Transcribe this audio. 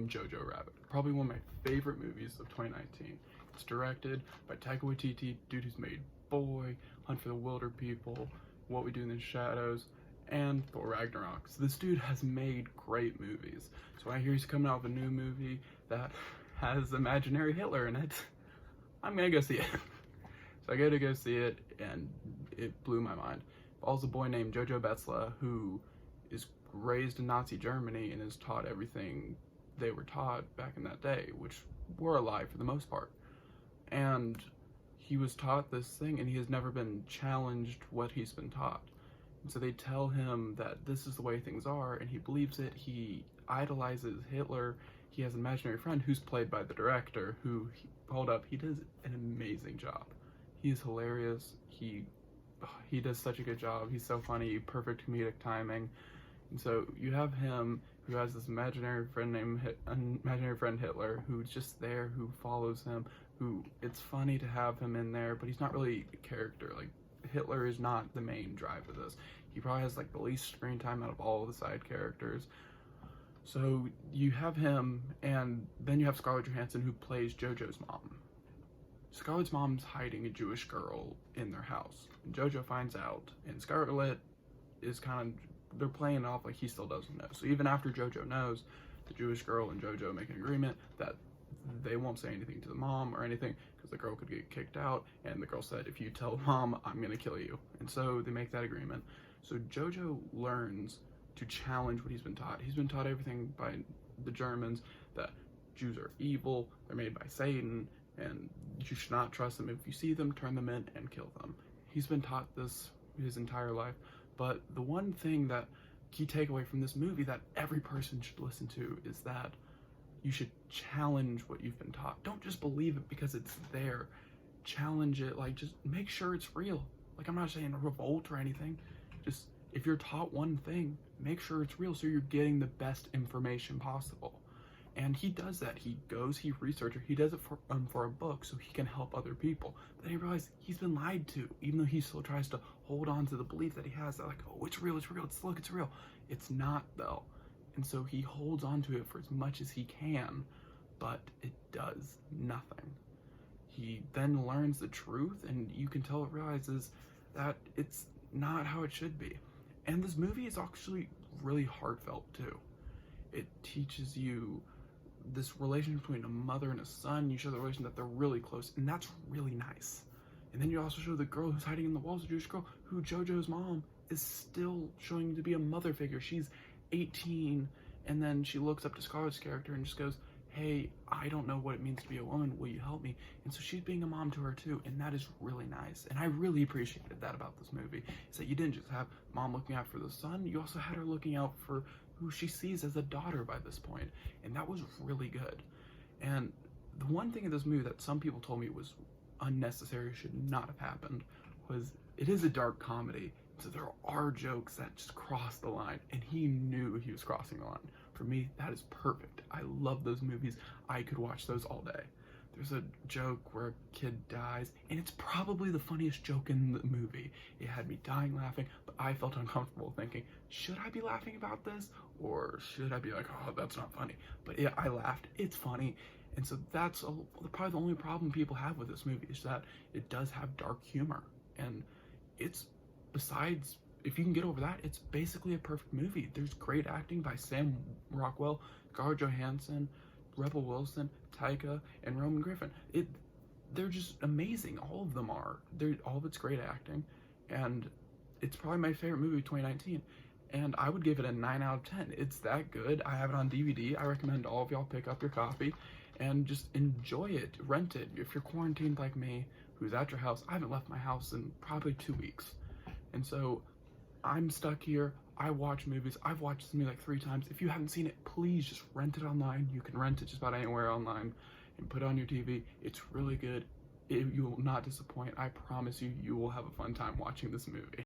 talking Jojo Rabbit. Probably one of my favorite movies of 2019. It's directed by Taika Waititi, dude who's made Boy, Hunt for the Wilder People, What We Do in the Shadows, and Thor Ragnarok. So this dude has made great movies. So I hear he's coming out with a new movie that has imaginary Hitler in it. I'm gonna go see it. So I go to go see it, and it blew my mind. Follows a boy named Jojo Rabbit who is raised in Nazi Germany and is taught everything they were taught back in that day, which were a lie for the most part. And he was taught this thing, and he has never been challenged what he's been taught. And so they tell him that this is the way things are, and he believes it. He idolizes Hitler. He has an imaginary friend who's played by the director, who, hold up, he does an amazing job. He's hilarious. He does such a good job. He's so funny, perfect comedic timing. And so you have him who has this imaginary friend Hitler, who's just there, who follows him, who it's funny to have him in there, but he's not really a character. Like, Hitler is not the main drive of this. He probably has like the least screen time out of all of the side characters. So you have him, and then you have Scarlett Johansson, who plays Jojo's mom. Scarlett's mom's hiding a Jewish girl in their house, and Jojo finds out, and Scarlett is they're playing it off like he still doesn't know. So even after Jojo knows, the Jewish girl and Jojo make an agreement that they won't say anything to the mom or anything, because the girl could get kicked out, and the girl said, if you tell mom, I'm gonna kill you. And so they make that agreement. So Jojo learns to challenge what he's been taught. He's been taught everything by the Germans, that Jews are evil, they're made by Satan, and you should not trust them. If you see them, turn them in and kill them. He's been taught this his entire life. But the one thing that key takeaway from this movie that every person should listen to is that you should challenge what you've been taught. Don't just believe it because it's there. Challenge it. Like, just make sure it's real. Like, I'm not saying a revolt or anything. Just, if you're taught one thing, make sure it's real so you're getting the best information possible. And he does that. He goes, he researches, he does it for a book so he can help other people. But then he realizes he's been lied to, even though he still tries to hold on to the belief that he has, that like, oh, it's real, look, it's real. It's not, though. And so he holds on to it for as much as he can, but it does nothing. He then learns the truth, and you can tell it realizes that it's not how it should be. And this movie is actually really heartfelt, too. It teaches you this relation between a mother and a son. You show the relation that they're really close, and that's really nice. And then you also show the girl who's hiding in the walls, the Jewish girl, who Jojo's mom is still showing to be a mother figure. She's 18, and then she looks up to Scarlett's character and just goes, hey, I don't know what it means to be a woman, will you help me? And so she's being a mom to her too, and that is really nice. And I really appreciated that about this movie, is that you didn't just have mom looking out for the son, you also had her looking out for who she sees as a daughter by this point, and that was really good. And the one thing in this movie that some people told me was unnecessary, should not have happened, was it is a dark comedy, so there are jokes that just cross the line, and he knew he was crossing the line. For me, that is perfect. I love those movies. I could watch those all day. There's a joke where a kid dies, and it's probably the funniest joke in the movie. It had me dying laughing, but I felt uncomfortable thinking, should I be laughing about this? Or should I be like, oh, that's not funny? But yeah, I laughed. It's funny. And so that's probably the only problem people have with this movie, is that it does have dark humor. And it's, besides, if you can get over that, it's basically a perfect movie. There's great acting by Sam Rockwell, Scarlett Johansson, Rebel Wilson, Taika, and Roman Griffin. They're just amazing. All of them are. All of it's great acting, and it's probably my favorite movie of 2019. And I would give it a 9 out of 10. It's that good. I have it on DVD. I recommend all of y'all pick up your copy and just enjoy it. Rent it. If you're quarantined like me, who's at your house, I haven't left my house in probably 2 weeks. And so I'm stuck here. I watch movies. I've watched this movie like 3 times. If you haven't seen it, please just rent it online. You can rent it just about anywhere online and put it on your TV. It's really good. You will not disappoint. I promise you, you will have a fun time watching this movie.